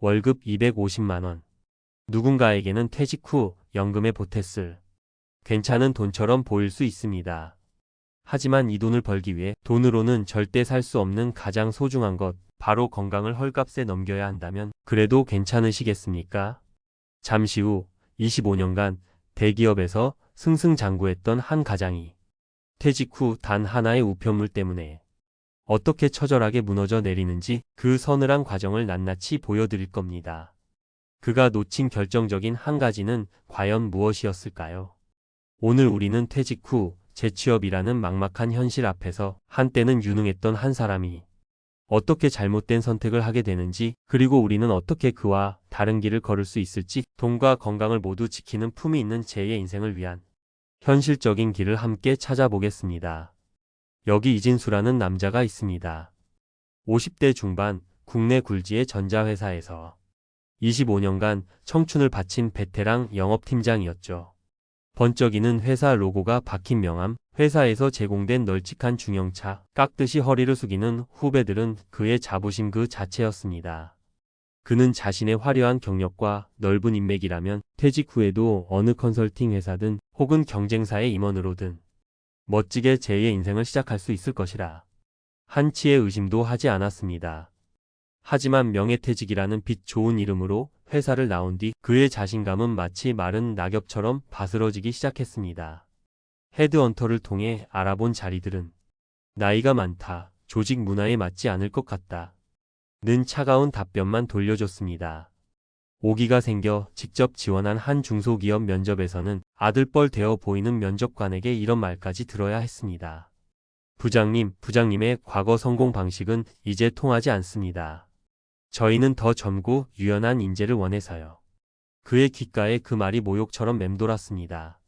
월급 250만 원. 누군가에게는 퇴직 후 연금에 보탰을 괜찮은 돈처럼 보일 수 있습니다. 하지만 이 돈을 벌기 위해 돈으로는 절대 살 수 없는 가장 소중한 것, 바로 건강을 헐값에 넘겨야 한다면 그래도 괜찮으시겠습니까? 잠시 후 25년간 대기업에서 승승장구했던 한 가장이 퇴직 후 단 하나의 우편물 때문에 어떻게 처절하게 무너져 내리는지 그 서늘한 과정을 낱낱이 보여드릴 겁니다. 그가 놓친 결정적인 한 가지는 과연 무엇이었을까요? 오늘 우리는 퇴직 후 재취업이라는 막막한 현실 앞에서 한때는 유능했던 한 사람이 어떻게 잘못된 선택을 하게 되는지, 그리고 우리는 어떻게 그와 다른 길을 걸을 수 있을지, 돈과 건강을 모두 지키는 품위 있는 제2의 인생을 위한 현실적인 길을 함께 찾아보겠습니다. 여기 이진수라는 남자가 있습니다. 50대 중반 국내 굴지의 전자회사에서 25년간 청춘을 바친 베테랑 영업팀장이었죠. 번쩍이는 회사 로고가 박힌 명함, 회사에서 제공된 널찍한 중형차, 깍듯이 허리를 숙이는 후배들은 그의 자부심 그 자체였습니다. 그는 자신의 화려한 경력과 넓은 인맥이라면 퇴직 후에도 어느 컨설팅 회사든 혹은 경쟁사의 임원으로든 멋지게 제2의 인생을 시작할 수 있을 것이라 한치의 의심도 하지 않았습니다. 하지만 명예퇴직이라는 빛 좋은 이름으로 회사를 나온 뒤 그의 자신감은 마치 마른 낙엽처럼 바스러지기 시작했습니다. 헤드헌터를 통해 알아본 자리들은 나이가 많다, 조직 문화에 맞지 않을 것 같다 는 차가운 답변만 돌려줬습니다. 오기가 생겨 직접 지원한 한 중소기업 면접에서는 아들뻘 되어 보이는 면접관에게 이런 말까지 들어야 했습니다. 부장님의 과거 성공 방식은 이제 통하지 않습니다. 저희는 더 젊고 유연한 인재를 원해서요. 그의 귓가에 그 말이 모욕처럼 맴돌았습니다.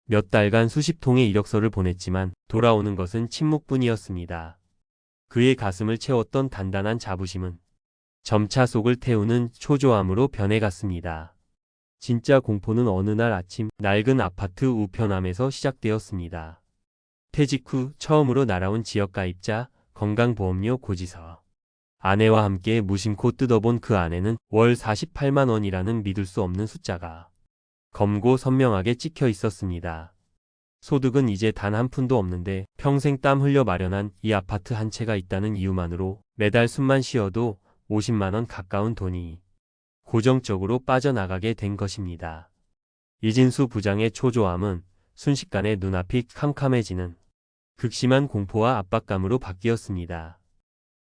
몇 달간 수십 통의 이력서를 보냈지만 돌아오는 것은 침묵뿐이었습니다. 그의 가슴을 채웠던 단단한 자부심은 점차 속을 태우는 초조함으로 변해갔습니다. 진짜 공포는 어느 날 아침 낡은 아파트 우편함에서 시작되었습니다. 퇴직 후 처음으로 날아온 지역가입자, 건강보험료 고지서. 아내와 함께 무심코 뜯어본 그 안에는 월 48만 원이라는 믿을 수 없는 숫자가 검고 선명하게 찍혀 있었습니다. 소득은 이제 단 한 푼도 없는데 평생 땀 흘려 마련한 이 아파트 한 채가 있다는 이유만으로 매달 숨만 쉬어도 50만 원 가까운 돈이 고정적으로 빠져나가게 된 것입니다. 이진수 부장의 초조함은 순식간에 눈앞이 캄캄해지는 극심한 공포와 압박감으로 바뀌었습니다.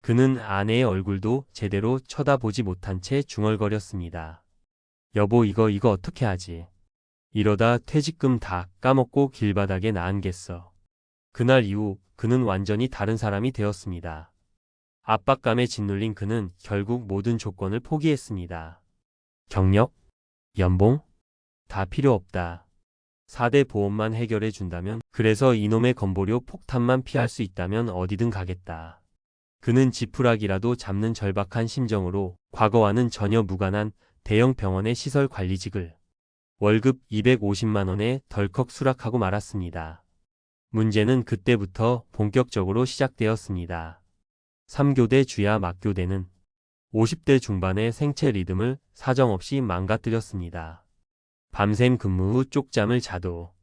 그는 아내의 얼굴도 제대로 쳐다보지 못한 채 중얼거렸습니다. 여보, 이거 어떻게 하지? 이러다 퇴직금 다 까먹고 길바닥에 나앉겠어. 그날 이후 그는 완전히 다른 사람이 되었습니다. 압박감에 짓눌린 그는 결국 모든 조건을 포기했습니다. 경력? 연봉? 다 필요 없다. 4대 보험만 해결해 준다면, 그래서 이놈의 건보료 폭탄만 피할 수 있다면 어디든 가겠다. 그는 지푸라기라도 잡는 절박한 심정으로 과거와는 전혀 무관한 대형 병원의 시설 관리직을 월급 250만 원에 덜컥 수락하고 말았습니다. 문제는 그때부터 본격적으로 시작되었습니다. 3교대 주야 막교대는 50대 중반의 생체 리듬을 사정없이 망가뜨렸습니다. 밤샘 근무 후 쪽잠을 자도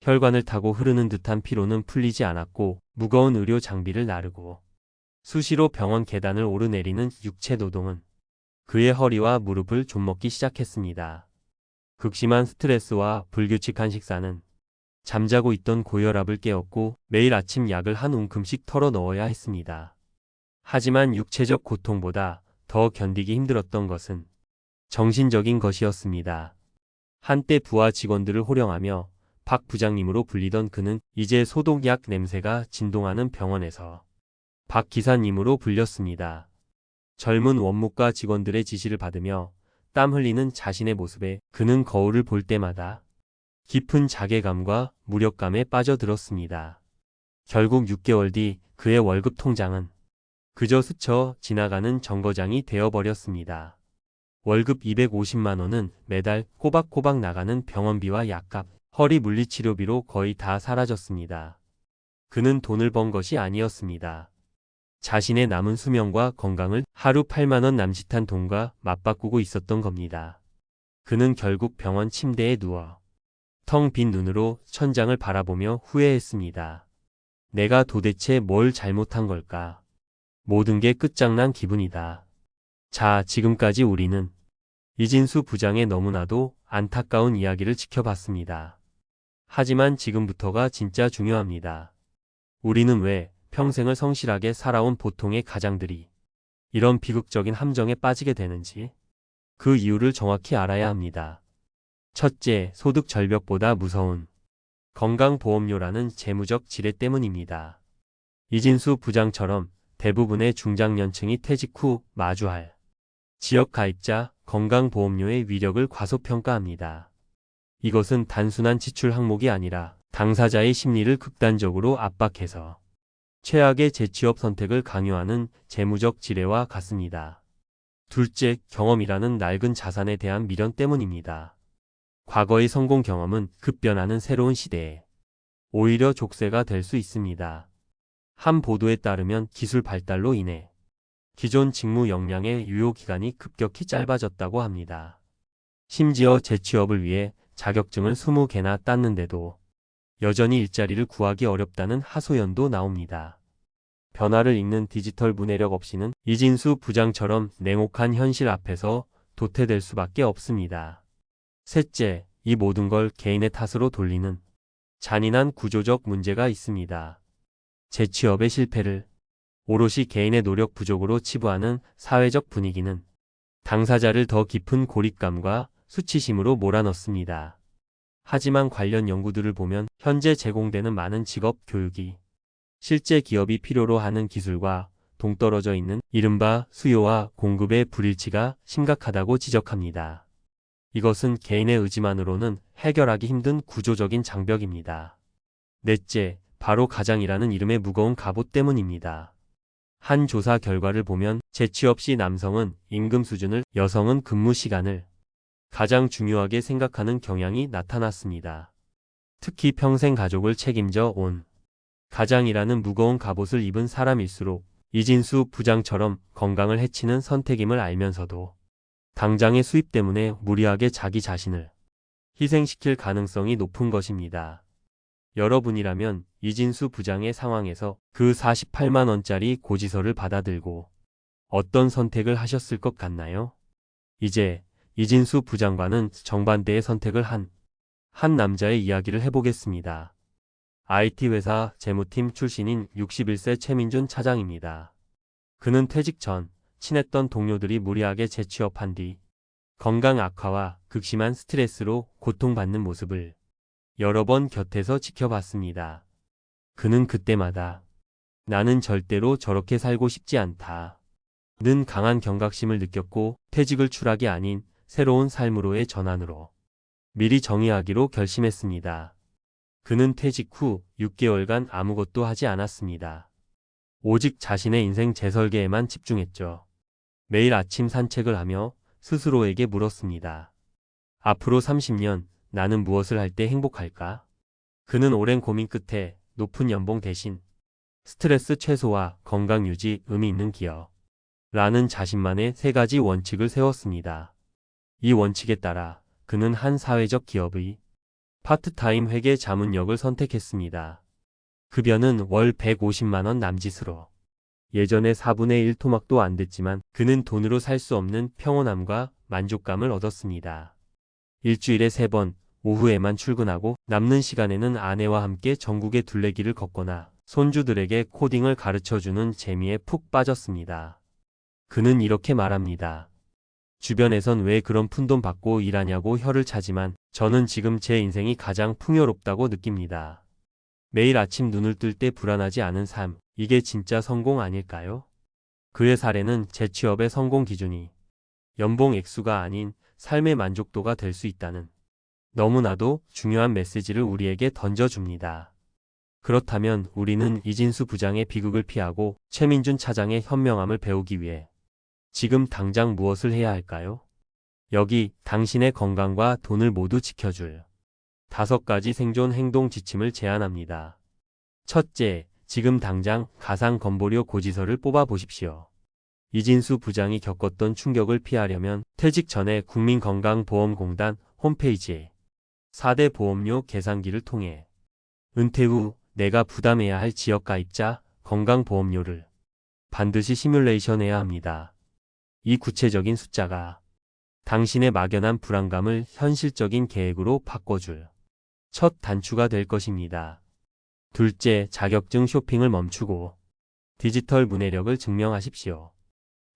혈관을 타고 흐르는 듯한 피로는 풀리지 않았고, 무거운 의료 장비를 나르고 수시로 병원 계단을 오르내리는 육체 노동은 그의 허리와 무릎을 좀먹기 시작했습니다. 극심한 스트레스와 불규칙한 식사는 잠자고 있던 고혈압을 깨웠고, 매일 아침 약을 한 움큼씩 털어 넣어야 했습니다. 하지만 육체적 고통보다 더 견디기 힘들었던 것은 정신적인 것이었습니다. 한때 부하 직원들을 호령하며 박 부장님으로 불리던 그는 이제 소독약 냄새가 진동하는 병원에서 박 기사님으로 불렸습니다. 젊은 원무과 직원들의 지시를 받으며 땀 흘리는 자신의 모습에 그는 거울을 볼 때마다 깊은 자괴감과 무력감에 빠져들었습니다. 결국 6개월 뒤 그의 월급 통장은 그저 스쳐 지나가는 정거장이 되어버렸습니다. 월급 250만 원은 매달 꼬박꼬박 나가는 병원비와 약값, 허리 물리치료비로 거의 다 사라졌습니다. 그는 돈을 번 것이 아니었습니다. 자신의 남은 수명과 건강을 하루 8만 원 남짓한 돈과 맞바꾸고 있었던 겁니다. 그는 결국 병원 침대에 누워 텅 빈 눈으로 천장을 바라보며 후회했습니다. 내가 도대체 뭘 잘못한 걸까? 모든 게 끝장난 기분이다. 자, 지금까지 우리는 이진수 부장의 너무나도 안타까운 이야기를 지켜봤습니다. 하지만 지금부터가 진짜 중요합니다. 우리는 왜 평생을 성실하게 살아온 보통의 가장들이 이런 비극적인 함정에 빠지게 되는지 그 이유를 정확히 알아야 합니다. 첫째, 소득 절벽보다 무서운 건강보험료라는 재무적 지뢰 때문입니다. 이진수 부장처럼 대부분의 중장년층이 퇴직 후 마주할 지역가입자 건강보험료의 위력을 과소평가합니다. 이것은 단순한 지출 항목이 아니라 당사자의 심리를 극단적으로 압박해서 최악의 재취업 선택을 강요하는 재무적 지뢰와 같습니다. 둘째, 경험이라는 낡은 자산에 대한 미련 때문입니다. 과거의 성공 경험은 급변하는 새로운 시대에 오히려 족쇄가 될 수 있습니다. 한 보도에 따르면 기술 발달로 인해 기존 직무 역량의 유효기간이 급격히 짧아졌다고 합니다. 심지어 재취업을 위해 자격증을 20개나 땄는데도 여전히 일자리를 구하기 어렵다는 하소연도 나옵니다. 변화를 읽는 디지털 문해력 없이는 이진수 부장처럼 냉혹한 현실 앞에서 도태될 수밖에 없습니다. 셋째, 이 모든 걸 개인의 탓으로 돌리는 잔인한 구조적 문제가 있습니다. 재취업의 실패를 오롯이 개인의 노력 부족으로 치부하는 사회적 분위기는 당사자를 더 깊은 고립감과 수치심으로 몰아넣습니다. 하지만 관련 연구들을 보면 현재 제공되는 많은 직업 교육이 실제 기업이 필요로 하는 기술과 동떨어져 있는 이른바 수요와 공급의 불일치가 심각하다고 지적합니다. 이것은 개인의 의지만으로는 해결하기 힘든 구조적인 장벽입니다. 넷째, 바로 가장이라는 이름의 무거운 갑옷 때문입니다. 한 조사 결과를 보면 재취업 시 남성은 임금 수준을, 여성은 근무 시간을 가장 중요하게 생각하는 경향이 나타났습니다. 특히 평생 가족을 책임져 온 가장이라는 무거운 갑옷을 입은 사람일수록 이진수 부장처럼 건강을 해치는 선택임을 알면서도 당장의 수입 때문에 무리하게 자기 자신을 희생시킬 가능성이 높은 것입니다. 여러분이라면 이진수 부장의 상황에서 그 48만 원짜리 고지서를 받아들고 어떤 선택을 하셨을 것 같나요? 이제 이진수 부장과는 정반대의 선택을 한 남자의 이야기를 해보겠습니다. IT 회사 재무팀 출신인 61세 최민준 차장입니다. 그는 퇴직 전 친했던 동료들이 무리하게 재취업한 뒤 건강 악화와 극심한 스트레스로 고통받는 모습을 여러 번 곁에서 지켜봤습니다. 그는 그때마다 나는 절대로 저렇게 살고 싶지 않다 는 강한 경각심을 느꼈고 퇴직을 추락이 아닌 새로운 삶으로의 전환으로 미리 정의하기로 결심했습니다. 그는 퇴직 후 6개월간 아무것도 하지 않았습니다. 오직 자신의 인생 재설계에만 집중했죠. 매일 아침 산책을 하며 스스로에게 물었습니다. 앞으로 30년 나는 무엇을 할 때 행복할까? 그는 오랜 고민 끝에 높은 연봉 대신 스트레스 최소와 건강 유지, 의미 있는 기여 라는 자신만의 3가지 원칙을 세웠습니다. 이 원칙에 따라 그는 한 사회적 기업의 파트타임 회계 자문역을 선택했습니다. 급여는 월 150만 원 남짓으로 예전의 4분의 1 토막도 안 됐지만 그는 돈으로 살 수 없는 평온함과 만족감을 얻었습니다. 일주일에 3번 오후에만 출근하고 남는 시간에는 아내와 함께 전국의 둘레길을 걷거나 손주들에게 코딩을 가르쳐주는 재미에 푹 빠졌습니다. 그는 이렇게 말합니다. 주변에선 왜 그런 푼돈 받고 일하냐고 혀를 차지만 저는 지금 제 인생이 가장 풍요롭다고 느낍니다. 매일 아침 눈을 뜰 때 불안하지 않은 삶, 이게 진짜 성공 아닐까요? 그의 사례는 재취업의 성공 기준이 연봉 액수가 아닌 삶의 만족도가 될 수 있다는 너무나도 중요한 메시지를 우리에게 던져줍니다. 그렇다면 우리는 이진수 부장의 비극을 피하고 최민준 차장의 현명함을 배우기 위해 지금 당장 무엇을 해야 할까요? 여기 당신의 건강과 돈을 모두 지켜줄 5가지 생존 행동 지침을 제안합니다. 첫째, 지금 당장 가상건보료 고지서를 뽑아 보십시오. 이진수 부장이 겪었던 충격을 피하려면 퇴직 전에 국민건강보험공단 홈페이지에 4대 보험료 계산기를 통해 은퇴 후 내가 부담해야 할 지역가입자 건강보험료를 반드시 시뮬레이션해야 합니다. 이 구체적인 숫자가 당신의 막연한 불안감을 현실적인 계획으로 바꿔줄 첫 단추가 될 것입니다. 둘째, 자격증 쇼핑을 멈추고 디지털 문해력을 증명하십시오.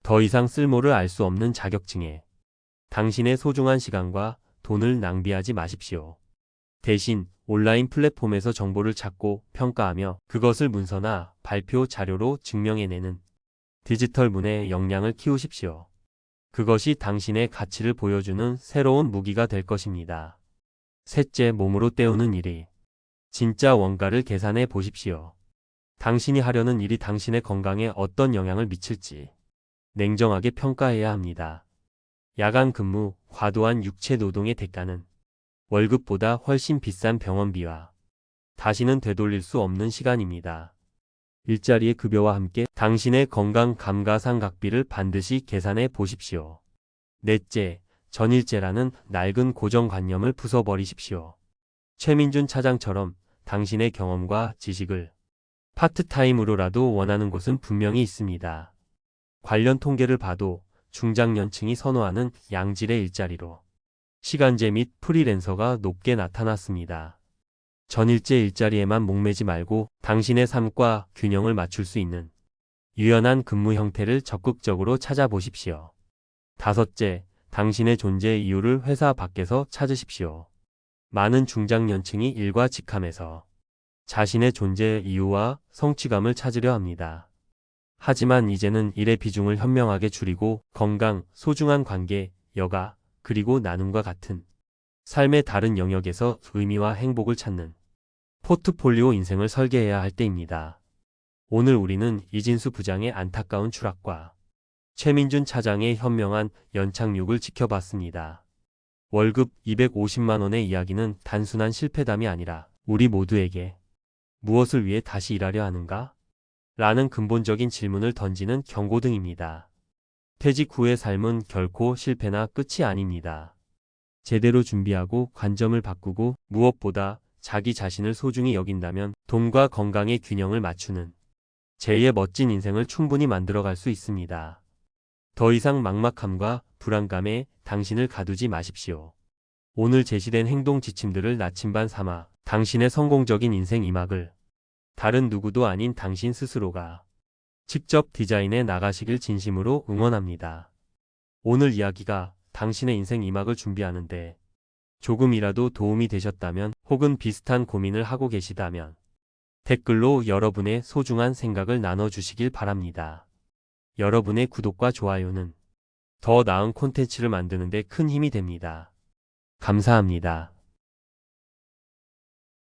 더 이상 쓸모를 알 수 없는 자격증에 당신의 소중한 시간과 돈을 낭비하지 마십시오. 대신 온라인 플랫폼에서 정보를 찾고 평가하며 그것을 문서나 발표 자료로 증명해내는 디지털 문해의 역량을 키우십시오. 그것이 당신의 가치를 보여주는 새로운 무기가 될 것입니다. 셋째, 몸으로 때우는 일이 진짜 원가를 계산해 보십시오. 당신이 하려는 일이 당신의 건강에 어떤 영향을 미칠지 냉정하게 평가해야 합니다. 야간 근무, 과도한 육체 노동의 대가는 월급보다 훨씬 비싼 병원비와 다시는 되돌릴 수 없는 시간입니다. 일자리의 급여와 함께 당신의 건강 감가상각비를 반드시 계산해 보십시오. 넷째, 전일제라는 낡은 고정관념을 부숴버리십시오. 최민준 차장처럼 당신의 경험과 지식을 파트타임으로라도 원하는 곳은 분명히 있습니다. 관련 통계를 봐도 중장년층이 선호하는 양질의 일자리로 시간제 및 프리랜서가 높게 나타났습니다. 전일제 일자리에만 목매지 말고 당신의 삶과 균형을 맞출 수 있는 유연한 근무 형태를 적극적으로 찾아보십시오. 다섯째, 당신의 존재 이유를 회사 밖에서 찾으십시오. 많은 중장년층이 일과 직함에서 자신의 존재 이유와 성취감을 찾으려 합니다. 하지만 이제는 일의 비중을 현명하게 줄이고 건강, 소중한 관계, 여가, 그리고 나눔과 같은 삶의 다른 영역에서 의미와 행복을 찾는 포트폴리오 인생을 설계해야 할 때입니다. 오늘 우리는 이진수 부장의 안타까운 추락과 최민준 차장의 현명한 연착륙을 지켜봤습니다. 월급 250만 원의 이야기는 단순한 실패담이 아니라 우리 모두에게 무엇을 위해 다시 일하려 하는가? 라는 근본적인 질문을 던지는 경고등입니다. 퇴직 후의 삶은 결코 실패나 끝이 아닙니다. 제대로 준비하고 관점을 바꾸고 무엇보다 자기 자신을 소중히 여긴다면 돈과 건강의 균형을 맞추는 제2의 멋진 인생을 충분히 만들어갈 수 있습니다. 더 이상 막막함과 불안감에 당신을 가두지 마십시오. 오늘 제시된 행동 지침들을 나침반 삼아 당신의 성공적인 인생 이막을 다른 누구도 아닌 당신 스스로가 직접 디자인해 나가시길 진심으로 응원합니다. 오늘 이야기가 당신의 인생 이막을 준비하는데 조금이라도 도움이 되셨다면 혹은 비슷한 고민을 하고 계시다면 댓글로 여러분의 소중한 생각을 나눠주시길 바랍니다. 여러분의 구독과 좋아요는 더 나은 콘텐츠를 만드는 데 큰 힘이 됩니다. 감사합니다.